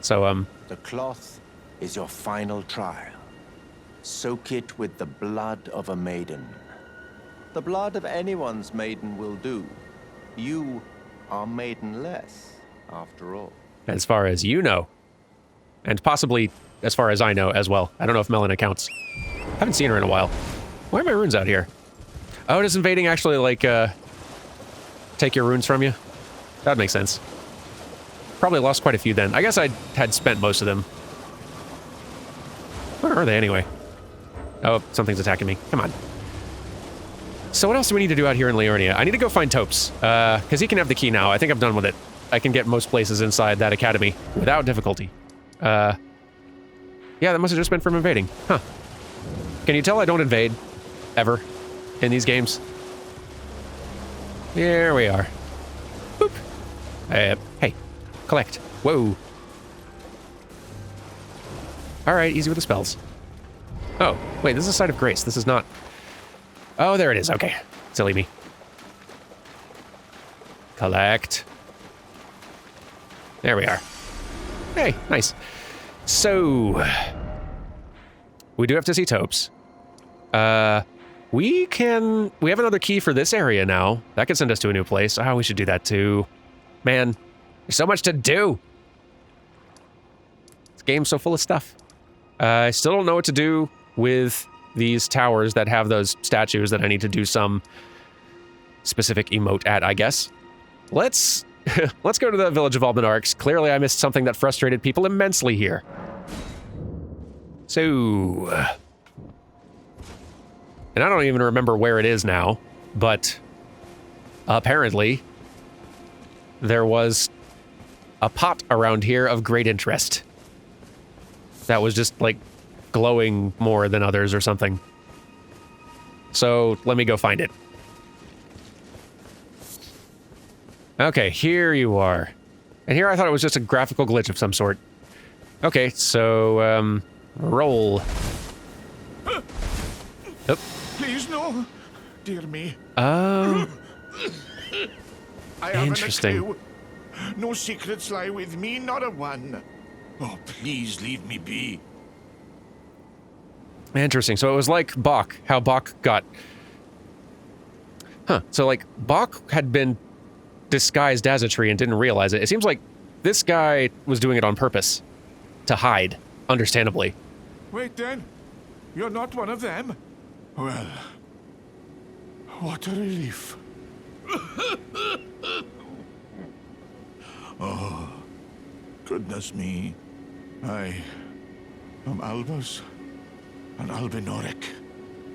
So, The cloth is your final trial. Soak it with the blood of a maiden. The blood of anyone's maiden will do. You are maidenless, after all. as far as you know. And possibly as far as I know as well. I don't know if Melina counts. Haven't seen her in a while. Why are my runes out here? Oh, does invading actually, like, take your runes from you? That makes sense. Probably lost quite a few then. I guess I had spent most of them. Where are they anyway? Oh, something's attacking me. Come on. So what else do we need to do out here in Liurnia? I need to go find Topes, because he can have the key now. I think I'm done with it. I can get most places inside that academy without difficulty. Yeah, that must have just been from invading. Huh. Can you tell I don't invade? Ever. In these games. Here we are. Boop. Hey. Collect. Whoa. Alright, easy with the spells. Oh, wait, this is a site of grace. This is not... Oh, there it is. Okay. Silly me. Collect. There we are. Hey, nice. So... We do have to see Topes. We have another key for this area now. That could send us to a new place. Oh, we should do that too. Man, there's so much to do. This game's so full of stuff. I still don't know what to do with these towers that have those statues that I need to do some specific emote at, I guess. Let's go to the village of Albanarx. Clearly I missed something that frustrated people immensely here. So... And I don't even remember where it is now, but apparently there was a pot around here of great interest that was just, like, glowing more than others or something. So let me go find it. Okay, here you are. And here I thought it was just a graphical glitch of some sort. Okay, so, roll. Oh. Please, no. Dear me. Oh. I haven't Interesting. a clue. No secrets lie with me, not a one. Oh, please leave me be. Interesting. So it was like Bach, how Bach got... Huh. So, like, Bach had been disguised as a tree and didn't realize it. It seems like this guy was doing it on purpose. To hide, understandably. Wait then. You're not one of them? Well, what a relief. Oh, goodness me. I am Albus and Albinoric.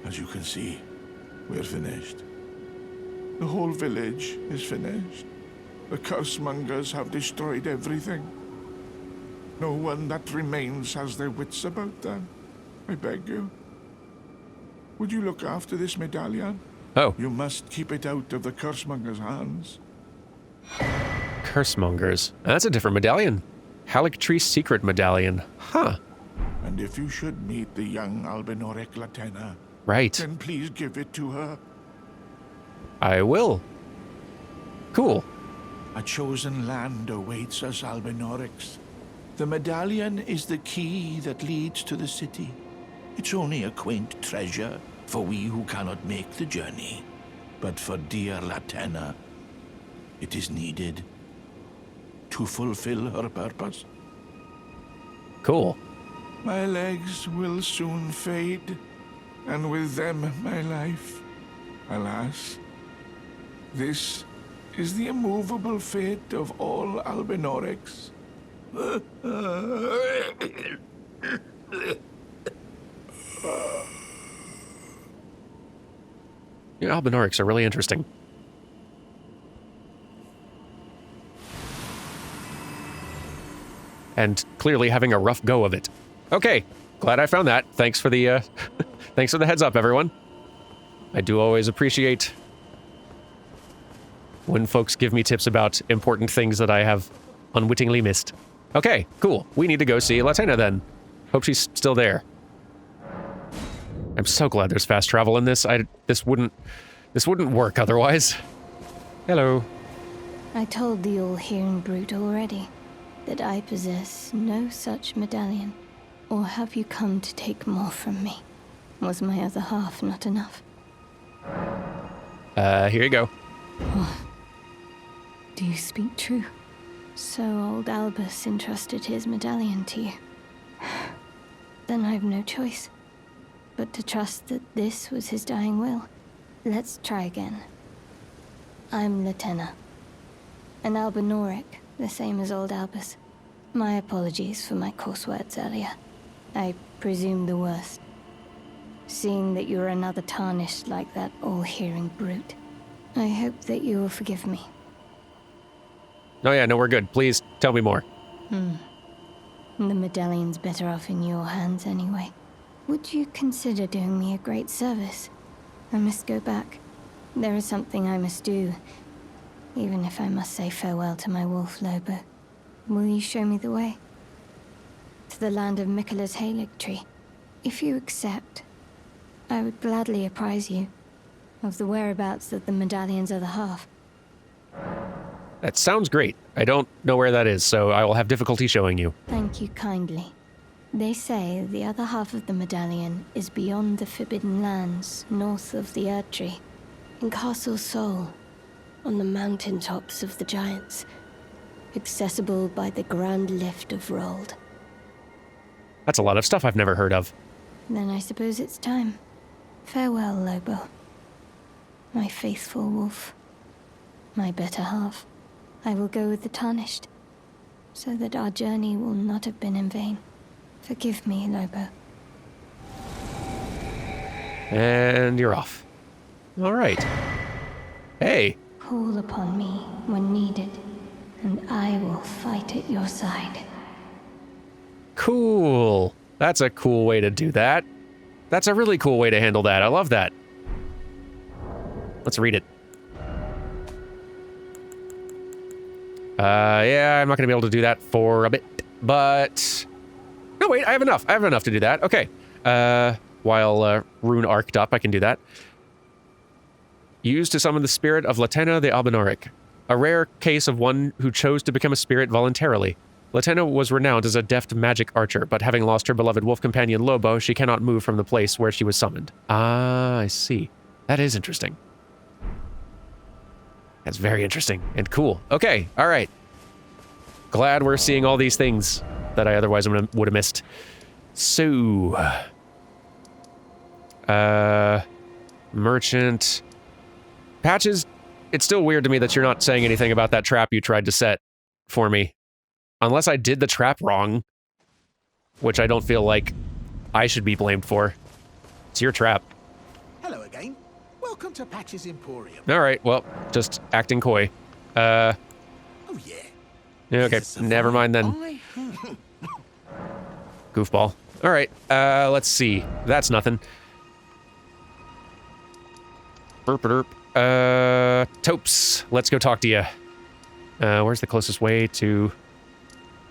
As you can see, we're finished. The whole village is finished. The cursemongers have destroyed everything. No one that remains has their wits about them. I beg you. Would you look after this medallion? Oh. You must keep it out of the cursemongers' hands. Cursemongers. That's a different medallion. Halictree Secret Medallion. Huh. And if you should meet the young Albinoric Latena, Right. then please give it to her. I will. Cool. A chosen land awaits us, Albinorics. The medallion is the key that leads to the city. It's only a quaint treasure for we who cannot make the journey. But for dear Latena, it is needed to fulfill her purpose. Cool. My legs will soon fade, and with them my life. Alas, this is the immovable fate of all Albinorics. You Albinorics are really interesting. And clearly having a rough go of it. Okay, glad I found that. Thanks for the, thanks for the heads up, everyone. I do always appreciate when folks give me tips about important things that I have unwittingly missed. Okay, cool. We need to go see Latena then. Hope she's still there. I'm so glad there's fast travel in this. This wouldn't work otherwise. Hello. I told the all-hearing brute already that I possess no such medallion. Or have you come to take more from me? Was my other half not enough? Here you go. Do you speak true? So old Albus entrusted his medallion to you. Then I've no choice but to trust that this was his dying will. Let's try again. I'm Latenna. An Albinoric, the same as old Albus. My apologies for my coarse words earlier. I presume the worst. Seeing that you're another tarnished like that all-hearing brute. I hope that you will forgive me. Oh yeah, no, we're good. Please, tell me more. The medallion's better off in your hands anyway. Would you consider doing me a great service? I must go back. There is something I must do, even if I must say farewell to my wolf Lobo. Will you show me the way? To the land of Miquella's Halig tree. If you accept, I would gladly apprise you of the whereabouts of the medallion's other half. That sounds great. I don't know where that is, so I will have difficulty showing you. Thank you kindly. They say the other half of the medallion is beyond the Forbidden Lands, north of the Erd Tree, in Castle Sol, on the mountaintops of the Giants, accessible by the Grand Lift of Rold. That's a lot of stuff I've never heard of. Then I suppose it's time. Farewell, Lobo. My faithful wolf. My better half. I will go with the Tarnished, so that our journey will not have been in vain. Forgive me, Lobo. And you're off. All right. Hey. Call upon me when needed, and I will fight at your side. Cool. That's a cool way to do that. That's a really cool way to handle that. I love that. Let's read it. Yeah, I'm not going to be able to do that for a bit, but... No, wait, I have enough. I have enough to do that. Okay. While Rune arced up, I can do that. Used to summon the spirit of Latenna the Albinoric, a rare case of one who chose to become a spirit voluntarily. Latenna was renowned as a deft magic archer, but having lost her beloved wolf companion Lobo, she cannot move from the place where she was summoned. Ah, I see. That is interesting. That's very interesting and cool. Okay, all right. Glad we're seeing all these things that I otherwise would have missed. So, merchant. Patches, it's still weird to me that you're not saying anything about that trap you tried to set for me. Unless I did the trap wrong, which I don't feel like I should be blamed for. It's your trap. Hello again. Welcome to Patch's Emporium. All right, well, just acting coy. Oh yeah. Okay, never mind then. Goofball. All right, let's see. That's nothing. Burp-a-derp. Topes, let's go talk to you. Where's the closest way to...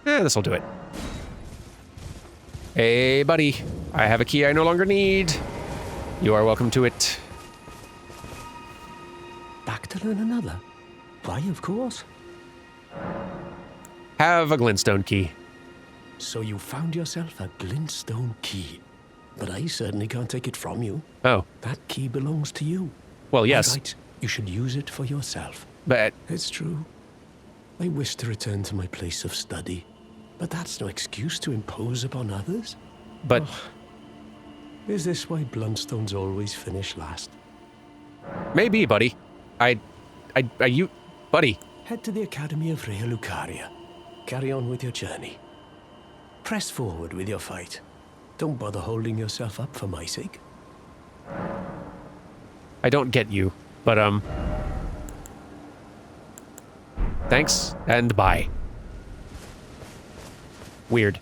this'll do it. Hey, buddy. I have a key I no longer need. You are welcome to it. Back to learn another? Why, of course. Have a glintstone key. So you found yourself a glintstone key. But I certainly can't take it from you. Oh. That key belongs to you. Well, yes. Right, you should use it for yourself. But... It's true. I wish to return to my place of study. But that's no excuse to impose upon others. But... Oh. Is this why Bluntstones always finish last? Maybe, buddy. You... Buddy. Head to the Academy of Rea Lucaria. Carry on with your journey. Press forward with your fight. Don't bother holding yourself up for my sake. I don't get you, but, thanks, and bye. Weird.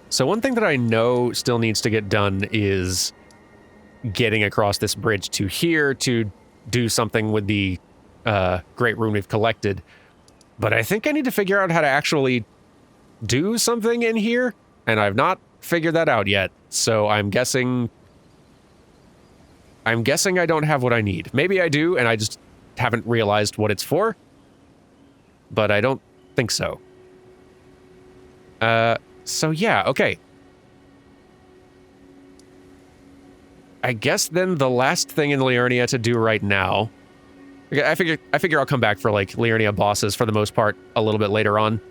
So one thing that I know still needs to get done is getting across this bridge to here to do something with the great rune we've collected. But I think I need to figure out how to actually do something in here, and I've not figured that out yet. So I'm guessing I don't have what I need. Maybe I do, and I just haven't realized what it's for. But I don't think so. So yeah, okay. I guess then the last thing in Liurnia to do right now... I figure I'll come back for, like, Liurnia bosses for the most part a little bit later on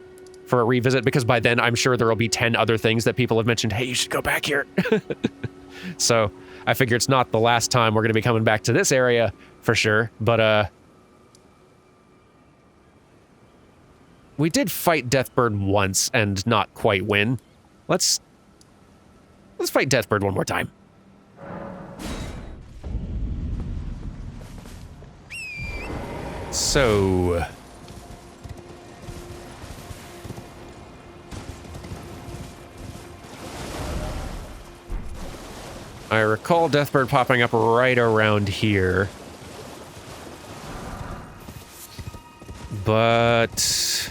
for a revisit, because by then I'm sure there will be 10 other things that people have mentioned, hey, you should go back here. So I figure it's not the last time we're going to be coming back to this area for sure. But we did fight Deathbird once and not quite win. Let's fight Deathbird one more time. So I recall Deathbird popping up right around here. But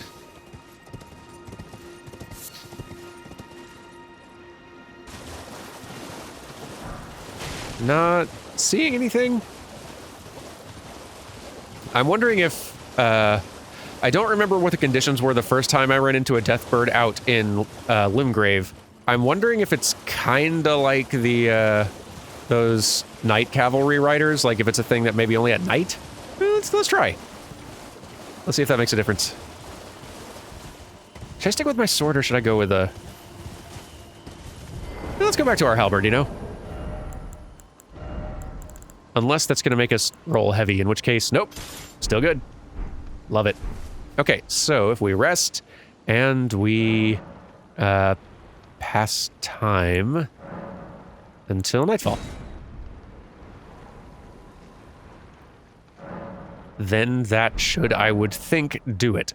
not seeing anything. I'm wondering if, I don't remember what the conditions were the first time I ran into a Deathbird out in Limgrave. I'm wondering if it's kinda like the, those night cavalry riders, like if it's a thing that maybe only at night? Let's try. Let's see if that makes a difference. Should I stick with my sword or should I go with a... Let's go back to our halberd, you know? Unless that's gonna make us roll heavy, in which case, nope. Still good. Love it. Okay, so if we rest and we pass time until nightfall, then that should, I would think, do it.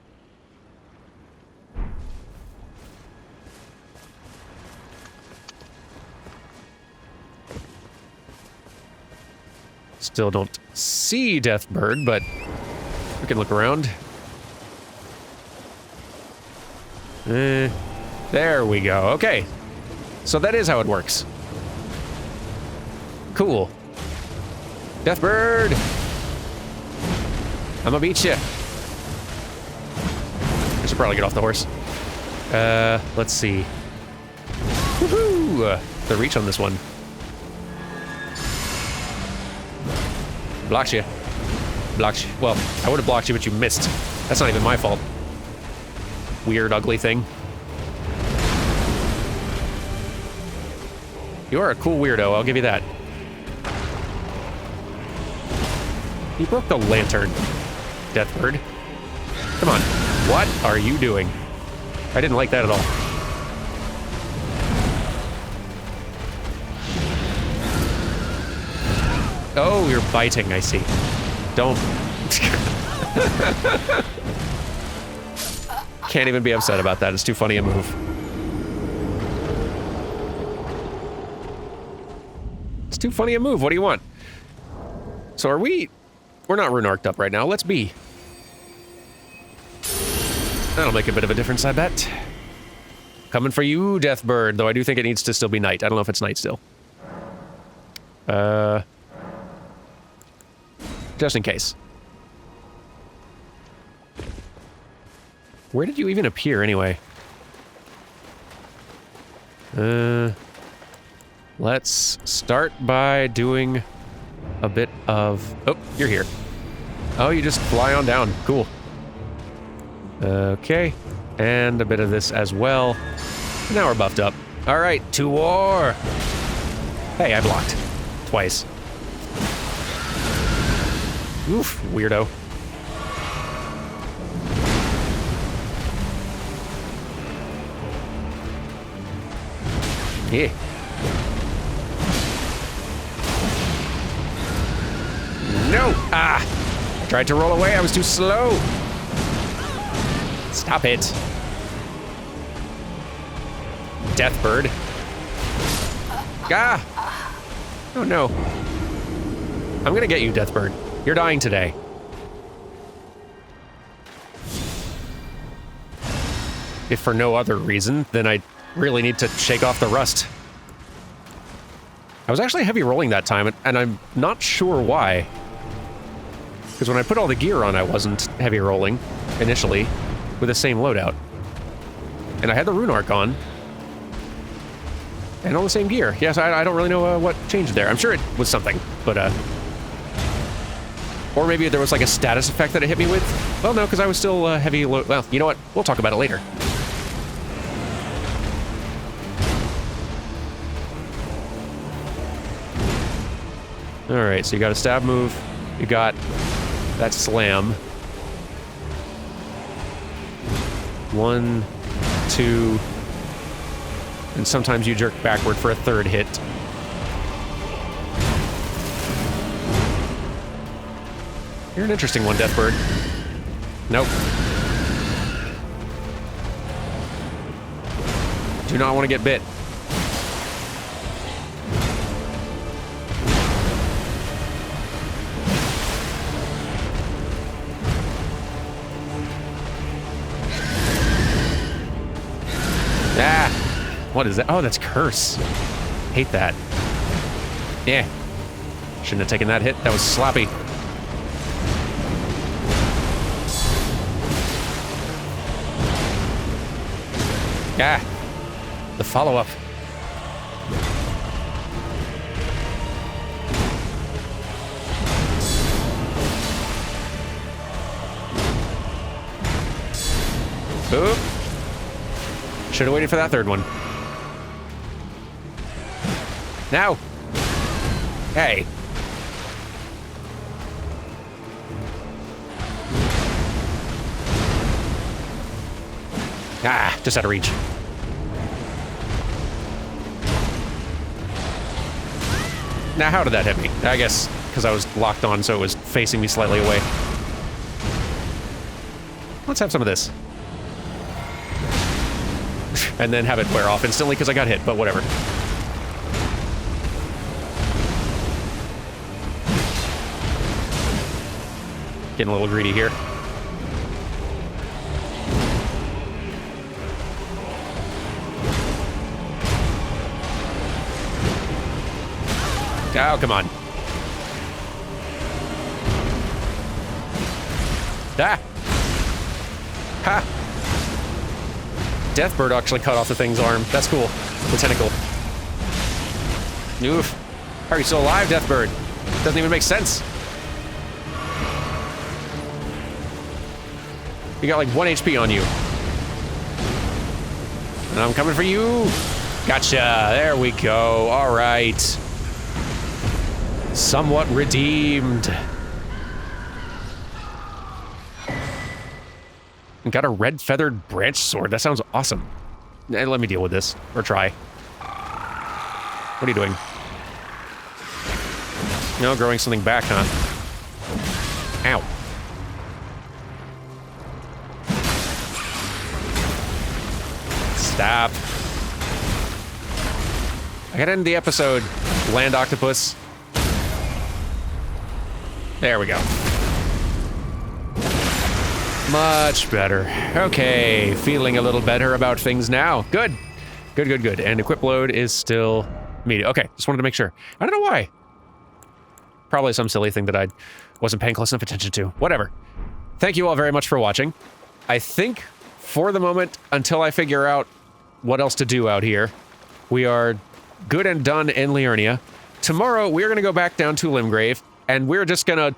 Still don't see Deathbird, but we can look around. There we go. Okay. So that is how it works. Cool. Deathbird! I'm gonna beat you. I should probably get off the horse. Let's see. Woohoo! The reach on this one. Blocked you. Blocked you. Well, I would have blocked you, but you missed. That's not even my fault. Weird, ugly thing. You are a cool weirdo, I'll give you that. He broke the lantern, Deathbird. Come on. What are you doing? I didn't like that at all. Oh, you're biting, I see. Don't. Can't even be upset about that. It's too funny a move. It's too funny a move. What do you want? So are we... We're not rune-arced up right now. Let's be. That'll make a bit of a difference, I bet. Coming for you, Deathbird, though I do think it needs to still be night. I don't know if it's night still. Just in case. Where did you even appear, anyway? Let's start by doing a bit of... Oh, you're here. Oh, you just fly on down. Cool. Okay. And a bit of this as well. Now we're buffed up. All right, to war. Hey, I blocked. Twice. Oof, weirdo. Yeah. No! Ah! I tried to roll away, I was too slow. Stop it. Deathbird. Ah! Oh no. I'm gonna get you, Deathbird. You're dying today. If for no other reason, then I really need to shake off the rust. I was actually heavy rolling that time, and I'm not sure why. Because when I put all the gear on, I wasn't heavy rolling initially with the same loadout. And I had the rune arc on. And all the same gear. Yes, I don't really know what changed there. I'm sure it was something, but or maybe there was like a status effect that it hit me with. Well, no, because I was still heavy load. Well, you know what? We'll talk about it later. All right, so you got a stab move. You got that slam. 1, 2, and sometimes you jerk backward for a third hit. You're an interesting one, Deathbird. Nope. Do not want to get bit. Ah! What is that? Oh, that's Curse. Hate that. Yeah. Shouldn't have taken that hit. That was sloppy. Ah! The follow-up. Oop. Should have waited for that third one. Now! Hey! Ah, just out of reach. Now, how did that hit me? I guess because I was locked on, so it was facing me slightly away. Let's have some of this. And then have it wear off instantly because I got hit, but whatever. Getting a little greedy here. Oh, come on. Ah! Ha! Deathbird actually cut off the thing's arm. That's cool. The tentacle. Oof. How are you still alive, Deathbird? Doesn't even make sense. You got like 1 HP on you. And I'm coming for you. Gotcha. There we go. All right. Somewhat redeemed. Got a red feathered branch sword. That sounds awesome. Let me deal with this. Or try. What are you doing? No, growing something back, huh? Ow. Stop. I gotta end the episode. Land octopus. There we go. Much better. Okay, feeling a little better about things now. Good. Good, good, good. And equip load is still medium. Okay, just wanted to make sure. I don't know why. Probably some silly thing that I wasn't paying close enough attention to. Whatever. Thank you all very much for watching. I think, for the moment, until I figure out what else to do out here, we are good and done in Liurnia. Tomorrow, we're going to go back down to Limgrave, and we're just gonna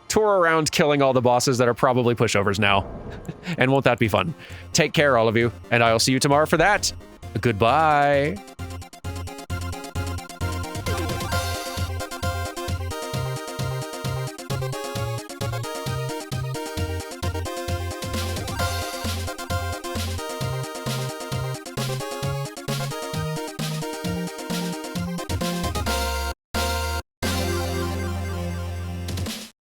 tour around killing all the bosses that are probably pushovers now. And won't that be fun? Take care, all of you, and I'll see you tomorrow for that. Goodbye.